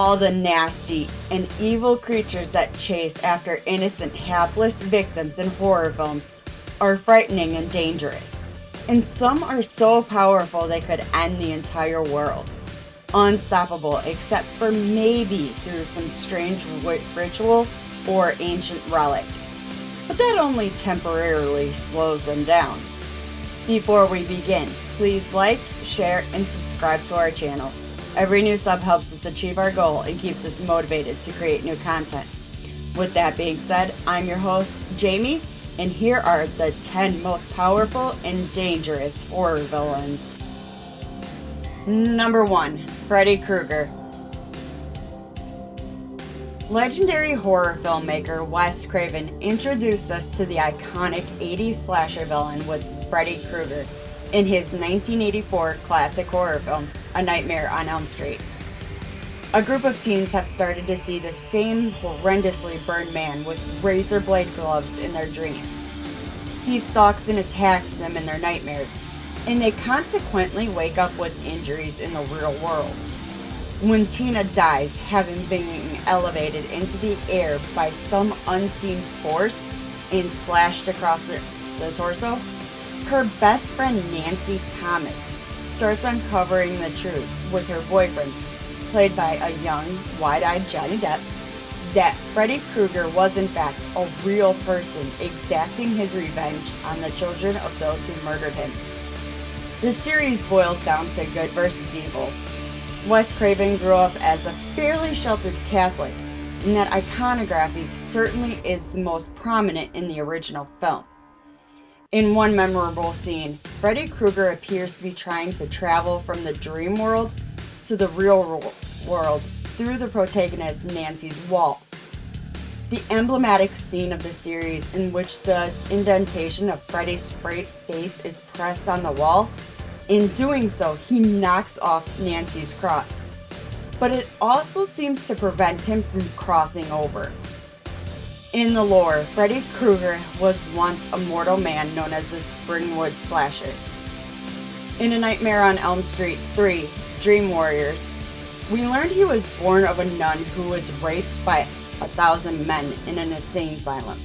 all the nasty and evil creatures that chase after innocent, hapless victims in horror films are frightening and dangerous. And some are so powerful they could end the entire world. Unstoppable except for maybe through some strange ritual or ancient relic. But that only temporarily slows them down. Before we begin, please like, share, and subscribe to our channel. Every new sub helps us achieve our goal and keeps us motivated to create new content. With that being said, I'm your host, Jamie, and here are the 10 most powerful and dangerous horror villains. Number 1. Freddy Krueger. Legendary horror filmmaker Wes Craven introduced us to the iconic 80s slasher villain with Freddy Krueger in his 1984 classic horror film, A Nightmare on Elm Street. A group of teens have started to see the same horrendously burned man with razor blade gloves in their dreams. He stalks and attacks them in their nightmares, and they consequently wake up with injuries in the real world. When Tina dies, having been elevated into the air by some unseen force and slashed across the torso, her best friend Nancy Thomas starts uncovering the truth with her boyfriend, played by a young, wide-eyed Johnny Depp, that Freddy Krueger was in fact a real person exacting his revenge on the children of those who murdered him. The series boils down to good versus evil. Wes Craven grew up as a fairly sheltered Catholic, and that iconography certainly is most prominent in the original film. In one memorable scene, Freddy Krueger appears to be trying to travel from the dream world to the real world through the protagonist Nancy's wall. The emblematic scene of the series in which the indentation of Freddy's face is pressed on the wall. In doing so, he knocks off Nancy's cross, but it also seems to prevent him from crossing over. In the lore, Freddy Krueger was once a mortal man known as the Springwood Slasher. In A Nightmare on Elm Street 3, Dream Warriors, we learned he was born of a nun who was raped by 1,000 men in an insane asylum.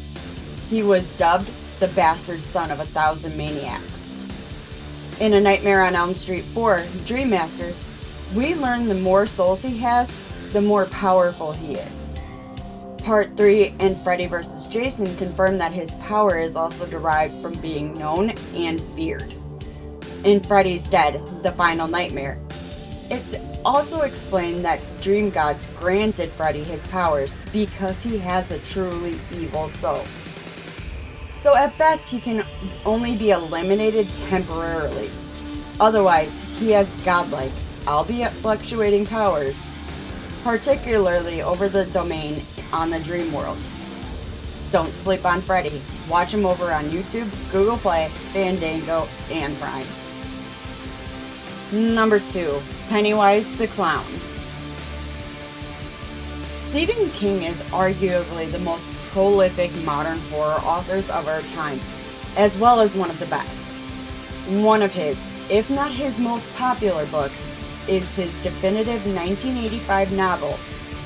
He was dubbed the bastard son of 1,000 maniacs. In A Nightmare on Elm Street 4, Dream Master, we learn the more souls he has, the more powerful he is. Part 3 and Freddy vs. Jason confirm that his power is also derived from being known and feared. In Freddy's Dead, The Final Nightmare, it's also explained that dream gods granted Freddy his powers because he has a truly evil soul. So at best, he can only be eliminated temporarily. Otherwise, he has godlike, albeit fluctuating powers, particularly over the domain on the dream world. Don't sleep on Freddy. Watch him over on YouTube, Google Play, Fandango, and Prime. Number 2. Pennywise the Clown. Stephen King is arguably the most prolific modern horror authors of our time, as well as one of the best. One of his, if not his most popular books, is his definitive 1985 novel,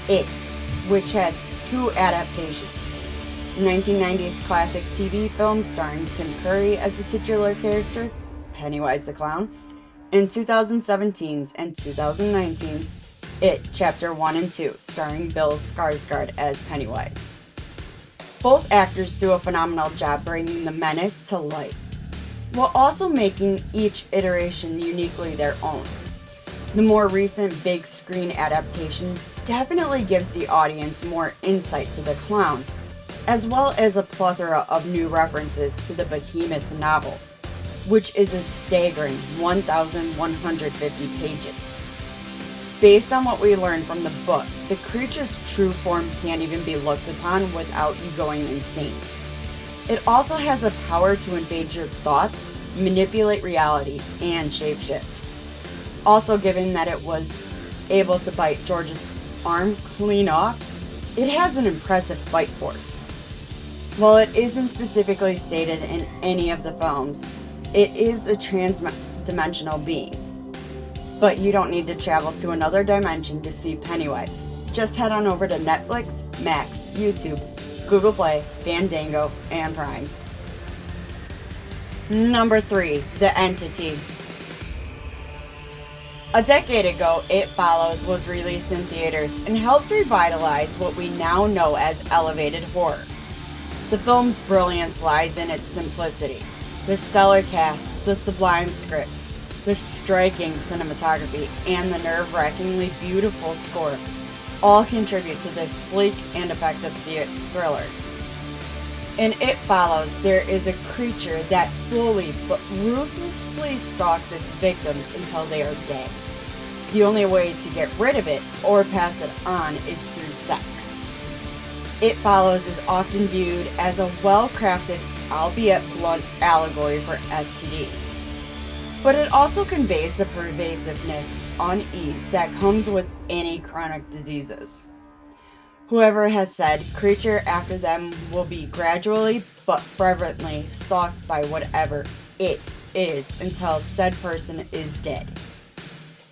It, which has 2 adaptations. 1990's classic TV film starring Tim Curry as the titular character, Pennywise the Clown, and 2017's and 2019's It Chapter 1 and 2, starring Bill Skarsgård as Pennywise. Both actors do a phenomenal job bringing the menace to life, while also making each iteration uniquely their own. The more recent big screen adaptation definitely gives the audience more insight to the clown, as well as a plethora of new references to the Behemoth novel, which is a staggering 1,150 pages. Based on what we learned from the book, the creature's true form can't even be looked upon without you going insane. It also has the power to invade your thoughts, manipulate reality, and shapeshift. Also, given that it was able to bite George's arm clean off, it has an impressive bite force. While it isn't specifically stated in any of the films, it is a trans-dimensional being. But you don't need to travel to another dimension to see Pennywise. just head on over to Netflix, Max, YouTube, Google Play, Fandango, and Prime. Number 3, The Entity. A decade ago, It Follows was released in theaters and helped revitalize what we now know as elevated horror. The film's brilliance lies in its simplicity. The stellar cast, the sublime script, the striking cinematography, and the nerve-wrackingly beautiful score all contribute to this sleek and effective thriller. In It Follows, there is a creature that slowly but ruthlessly stalks its victims until they are dead. The only way to get rid of it or pass it on is through sex. It Follows is often viewed as a well-crafted, albeit blunt, allegory for STDs. But it also conveys the pervasiveness, unease that comes with any chronic diseases. Whoever has said creature after them will be gradually but fervently stalked by whatever it is until said person is dead.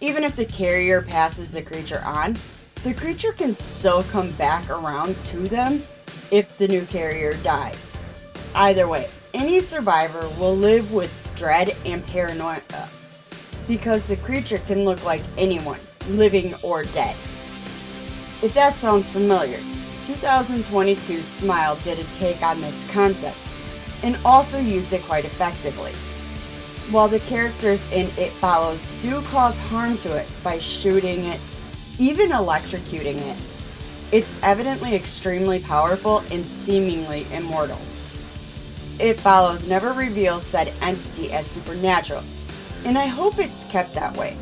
Even if the carrier passes the creature on, the creature can still come back around to them if the new carrier dies. Either way, any survivor will live with dread and paranoia because the creature can look like anyone, living or dead. If that sounds familiar, 2022's Smile did a take on this concept and also used it quite effectively. While the characters in It Follows do cause harm to it by shooting it, even electrocuting it, it's evidently extremely powerful and seemingly immortal. It Follows never reveals said entity as supernatural, and I hope it's kept that way.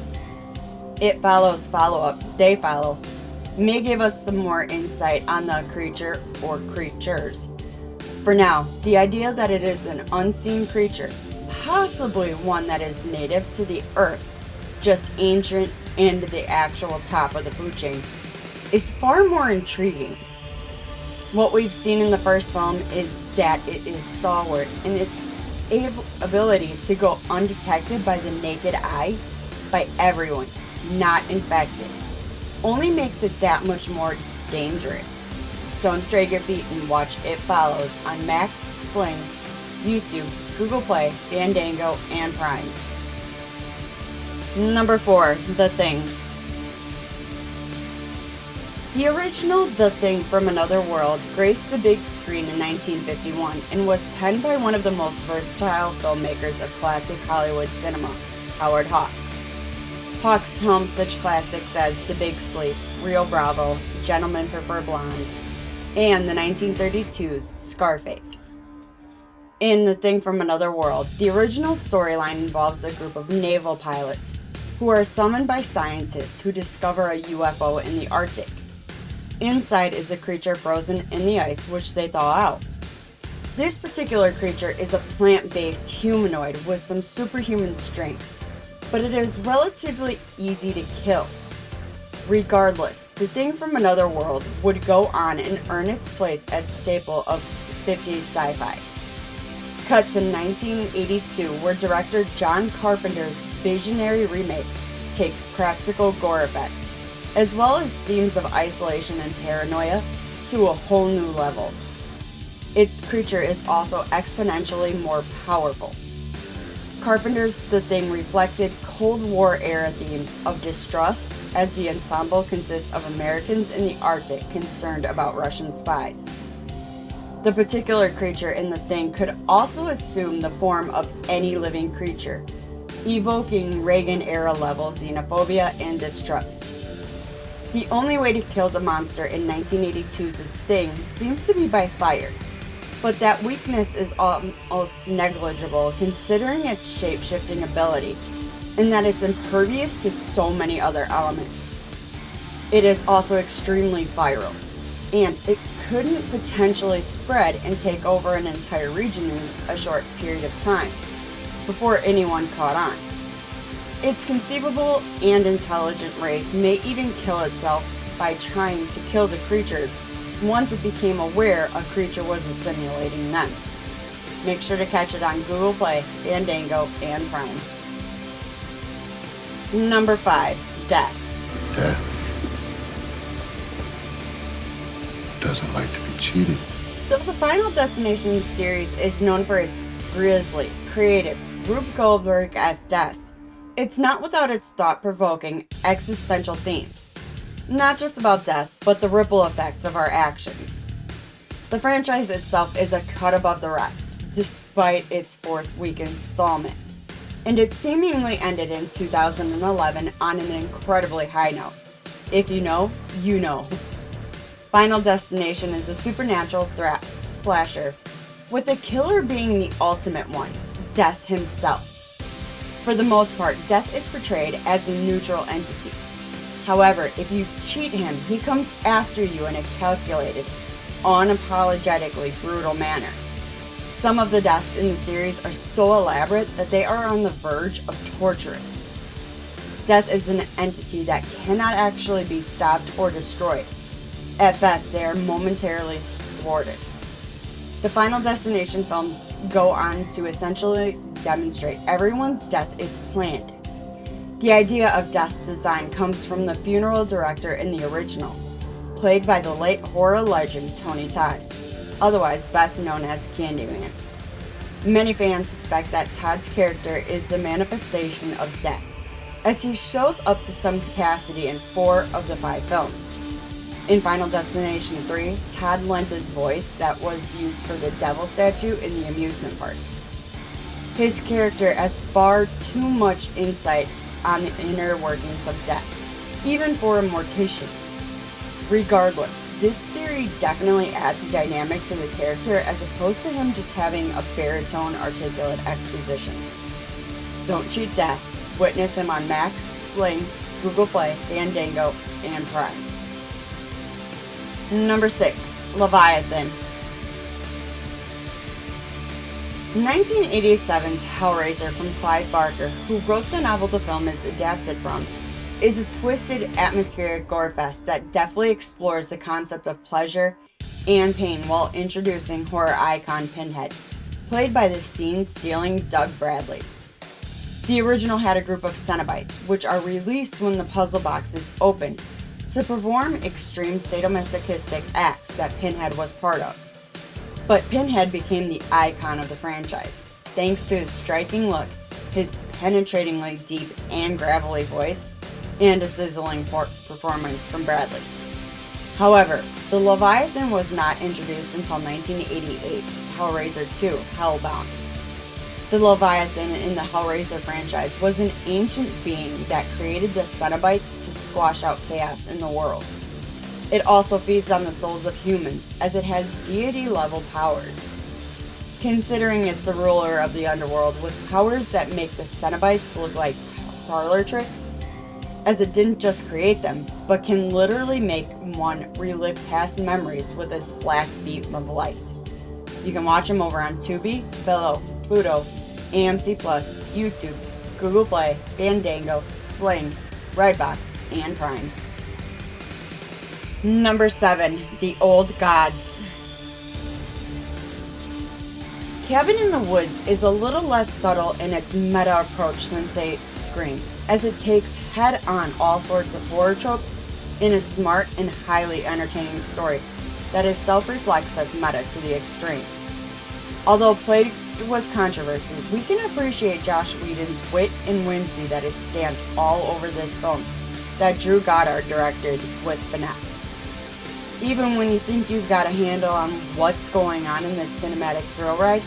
It Follows follow-up, They Follow, may give us some more insight on the creature or creatures. For now, the idea that it is an unseen creature, possibly one that is native to the earth, just ancient and the actual top of the food chain, is far more intriguing. What we've seen in the first film is that it is stalwart, and its ability to go undetected by the naked eye by everyone not infected only makes it that much more dangerous. Don't drag your feet and watch It Follows on Max, Sling, YouTube, Google Play, Fandango, and Prime. Number 4, The Thing. The original The Thing from Another World graced the big screen in 1951 and was penned by one of the most versatile filmmakers of classic Hollywood cinema, Howard Hawks. Hawks helmed such classics as The Big Sleep, Rio Bravo, Gentlemen Prefer Blondes, and the 1932's Scarface. In The Thing from Another World, the original storyline involves a group of naval pilots who are summoned by scientists who discover a UFO in the Arctic. Inside is a creature frozen in the ice which they thaw out. This particular creature is a plant-based humanoid with some superhuman strength, but it is relatively easy to kill. Regardless, The Thing from Another World would go on and earn its place as staple of 50s sci-fi. Cut to 1982, where director John Carpenter's visionary remake takes practical gore effects, as well as themes of isolation and paranoia, to a whole new level. Its creature is also exponentially more powerful. Carpenter's The Thing reflected Cold War era themes of distrust, as the ensemble consists of Americans in the Arctic concerned about Russian spies. The particular creature in The Thing could also assume the form of any living creature, evoking Reagan-era level xenophobia and distrust. The only way to kill the monster in 1982's Thing seems to be by fire, but that weakness is almost negligible considering its shape-shifting ability, and that it's impervious to so many other elements. It is also extremely viral, and it couldn't potentially spread and take over an entire region in a short period of time before anyone caught on. Its conceivable and intelligent race may even kill itself by trying to kill the creatures once it became aware a creature was assimilating them. Make sure to catch it on Google Play, Fandango, and Prime. Number 5, Death. doesn't like to be cheated. Though the Final Destination series is known for its grisly, creative, Rube Goldberg-esque deaths, it's not without its thought-provoking, existential themes. Not just about death, but the ripple effects of our actions. The franchise itself is a cut above the rest, despite its fourth week installment, and it seemingly ended in 2011 on an incredibly high note. If you know, you know. Final Destination is a supernatural threat slasher, with the killer being the ultimate one, Death himself. For the most part, Death is portrayed as a neutral entity. However, if you cheat him, he comes after you in a calculated, unapologetically brutal manner. Some of the deaths in the series are so elaborate that they are on the verge of torturous. Death is an entity that cannot actually be stopped or destroyed. At best, they are momentarily thwarted. The Final Destination films go on to essentially demonstrate everyone's death is planned. The idea of death's design comes from the funeral director in the original, played by the late horror legend Tony Todd, otherwise best known as Candyman. Many fans suspect that Todd's character is the manifestation of death, as he shows up to some capacity in 4 of the 5 films. In Final Destination 3, Todd lent his voice that was used for the devil statue in the amusement park. His character has far too much insight on the inner workings of death, even for a mortician. Regardless, this theory definitely adds a dynamic to the character as opposed to him just having a baritone articulate exposition. Don't cheat Death. Witness him on Max, Sling, Google Play, Fandango, and Prime. Number 6. Leviathan. 1987's Hellraiser from Clive Barker, who wrote the novel the film is adapted from, is a twisted, atmospheric gorefest that deftly explores the concept of pleasure and pain while introducing horror icon Pinhead, played by the scene-stealing Doug Bradley. The original had a group of Cenobites, which are released when the puzzle box is opened, to perform extreme sadomasochistic acts that Pinhead was part of. But Pinhead became the icon of the franchise, thanks to his striking look, his penetratingly deep and gravelly voice, and a sizzling performance from Bradley. However, the Leviathan was not introduced until 1988's Hellraiser 2: Hellbound. The Leviathan in the Hellraiser franchise was an ancient being that created the Cenobites to squash out chaos in the world. It also feeds on the souls of humans, as it has deity-level powers. Considering it's the ruler of the underworld with powers that make the Cenobites look like parlor tricks, as it didn't just create them, but can literally make one relive past memories with its black beam of light. You can watch them over on Tubi, Bello, Pluto, AMC+, YouTube, Google Play, Fandango, Sling, Redbox, and Prime. Number 7. The Old Gods. Cabin in the Woods is a little less subtle in its meta approach than, say, Scream, as it takes head-on all sorts of horror tropes in a smart and highly entertaining story that is self-reflexive meta to the extreme. Although plagued with controversy, we can appreciate Joss Whedon's wit and whimsy that is stamped all over this film that Drew Goddard directed with finesse. Even when you think you've got a handle on what's going on in this cinematic thrill ride,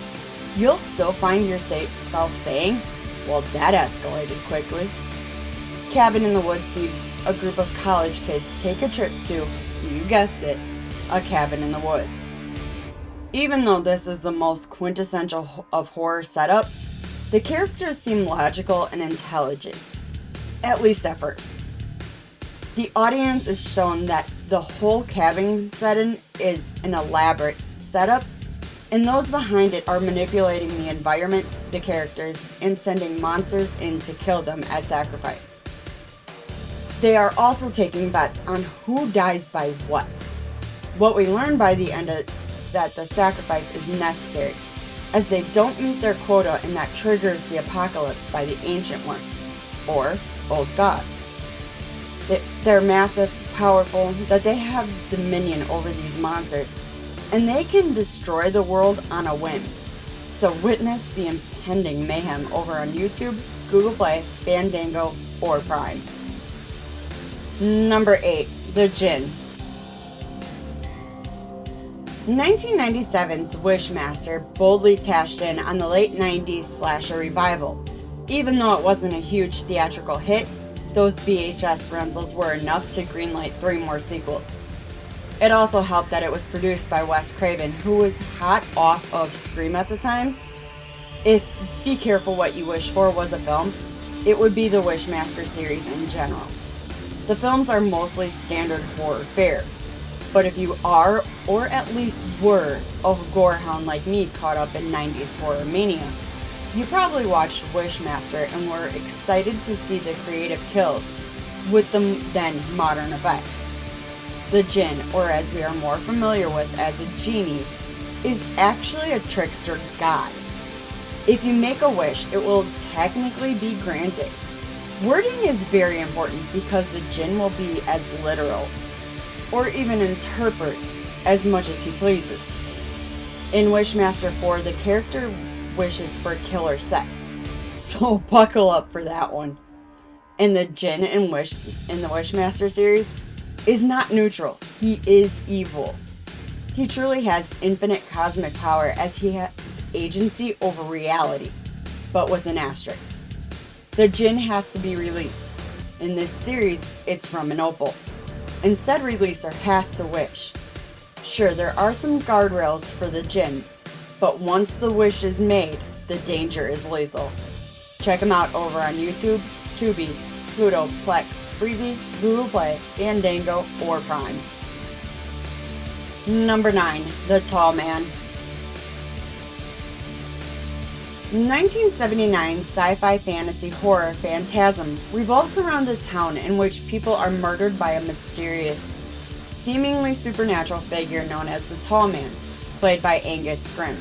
you'll still find yourself saying, well, that escalated quickly. Cabin in the Woods sees a group of college kids take a trip to, you guessed it, a cabin in the woods. Even though this is the most quintessential of horror setup, the characters seem logical and intelligent, at least at first. The audience is shown that the whole cabin setting is an elaborate setup, and those behind it are manipulating the environment, the characters, and sending monsters in to kill them as sacrifice. They are also taking bets on who dies by what. What we learn by the end is that the sacrifice is necessary, as they don't meet their quota, and that triggers the apocalypse by the Ancient Ones, or Old Gods. Their massive, powerful that they have dominion over these monsters, and they can destroy the world on a whim. So witness the impending mayhem over on YouTube, Google Play, Fandango, or Prime. Number 8. The Djinn. 1997's Wishmaster boldly cashed in on the late 90s slasher revival. Even though it wasn't a huge theatrical hit, those VHS rentals were enough to greenlight 3 more sequels. It also helped that it was produced by Wes Craven, who was hot off of Scream at the time. If Be Careful What You Wish For was a film, it would be the Wishmaster series in general. The films are mostly standard horror fare, but if you are, or at least were, a gorehound like me caught up in 90s horror mania, you probably watched Wishmaster and were excited to see the creative kills with the then modern effects. The Djinn, or as we are more familiar with as a genie, is actually a trickster god. If you make a wish, it will technically be granted. Wording is very important because the Djinn will be as literal, or even interpret as much as he pleases. In Wishmaster 4, the character wishes for killer sex, so buckle up for that one. And the Djinn in the Wishmaster series is not neutral, he is evil. He truly has infinite cosmic power as he has agency over reality, but with an asterisk. The Djinn has to be released. In this series, it's from an opal, and said releaser has to wish. Sure, there are some guardrails for the Djinn, but once the wish is made, the danger is lethal. Check them out over on YouTube, Tubi, Pluto, Plex, Freevee, Google Play, Fandango, or Prime. Number 9. The Tall Man. 1979 sci-fi fantasy horror Phantasm revolves around a town in which people are murdered by a mysterious, seemingly supernatural figure known as the Tall Man, played by Angus Scrimm.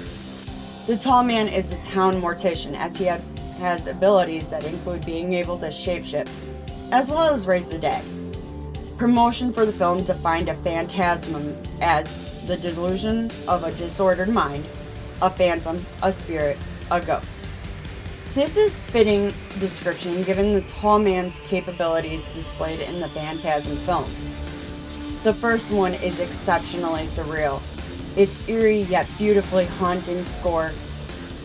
The Tall Man is the town mortician as he has abilities that include being able to shapeshift, as well as raise the dead. Promotion for the film defined a phantasm as the delusion of a disordered mind, a phantom, a spirit, a ghost. This is fitting description given the Tall Man's capabilities displayed in the Phantasm films. The first one is exceptionally surreal. Its eerie yet beautifully haunting score,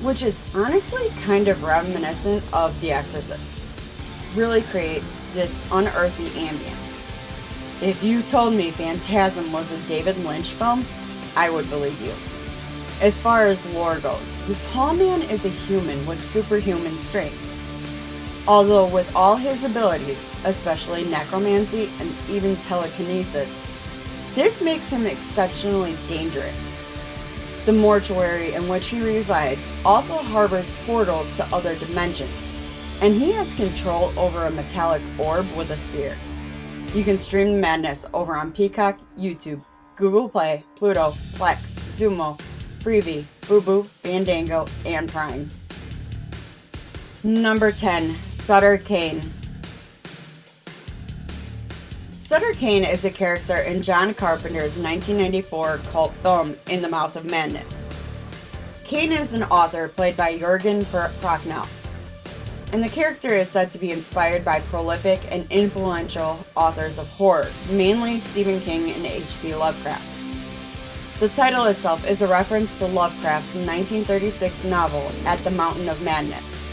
which is honestly kind of reminiscent of The Exorcist, really creates this unearthly ambience. If you told me Phantasm was a David Lynch film, I would believe you. As far as lore goes, the Tall Man is a human with superhuman strengths. Although with all his abilities, especially necromancy and even telekinesis, this makes him exceptionally dangerous. The mortuary in which he resides also harbors portals to other dimensions, and he has control over a metallic orb with a spear. You can stream the madness over on Peacock, YouTube, Google Play, Pluto, Plex, Zumo, Freevee, Fubu, Fandango, and Prime. Number 10. Sutter Kane. Sutter Kane is a character in John Carpenter's 1994 cult film In the Mouth of Madness. Kane is an author played by Jürgen Prochnow, and the character is said to be inspired by prolific and influential authors of horror, mainly Stephen King and H.P. Lovecraft. The title itself is a reference to Lovecraft's 1936 novel At the Mountain of Madness.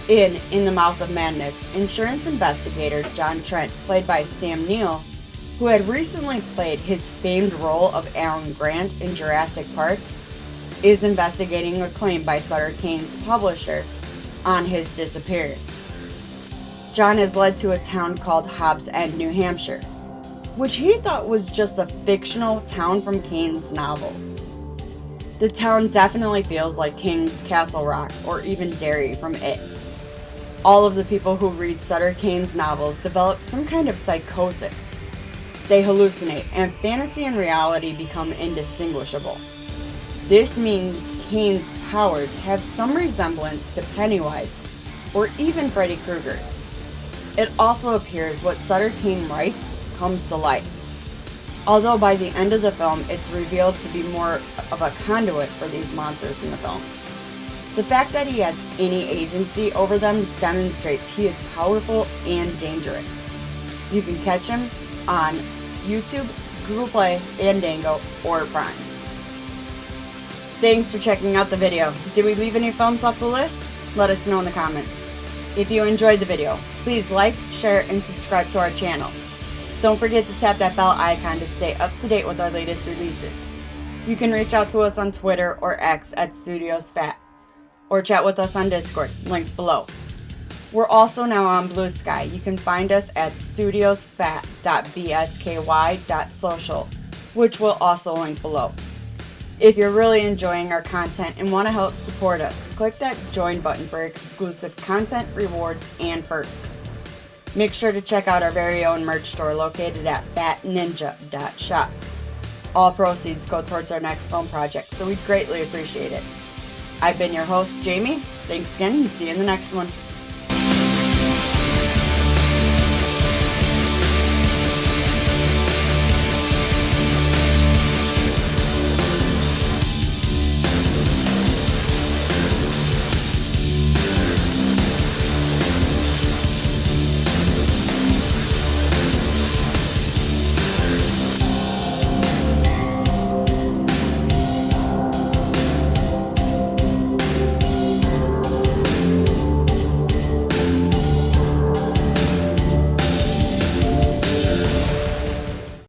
In the Mouth of Madness, insurance investigator John Trent, played by Sam Neill, who had recently played his famed role of Alan Grant in Jurassic Park, is investigating a claim by Sutter Kane's publisher on his disappearance. John is led to a town called Hobbs End, New Hampshire, which he thought was just a fictional town from Kane's novels. The town definitely feels like King's Castle Rock or even Derry from It. All of the people who read Sutter Kane's novels develop some kind of psychosis. They hallucinate, and fantasy and reality become indistinguishable. This means Kane's powers have some resemblance to Pennywise, or even Freddy Krueger's. It also appears what Sutter Kane writes comes to life. Although by the end of the film, it's revealed to be more of a conduit for these monsters in the film. The fact that he has any agency over them demonstrates he is powerful and dangerous. You can catch him on YouTube, Google Play, Fandango, or Prime. Thanks for checking out the video. Did we leave any films off the list? Let us know in the comments. If you enjoyed the video, please like, share, and subscribe to our channel. Don't forget to tap that bell icon to stay up to date with our latest releases. You can reach out to us on Twitter or X at StudiosFat, or chat with us on Discord, linked below. We're also now on Blue Sky. You can find us at studiosfat.bsky.social, which will also link below. If you're really enjoying our content and want to help support us, click that join button for exclusive content, rewards, and perks. Make sure to check out our very own merch store located at fatninja.shop. All proceeds go towards our next film project, so we'd greatly appreciate it. I've been your host, Jamie. Thanks again, and see you in the next one.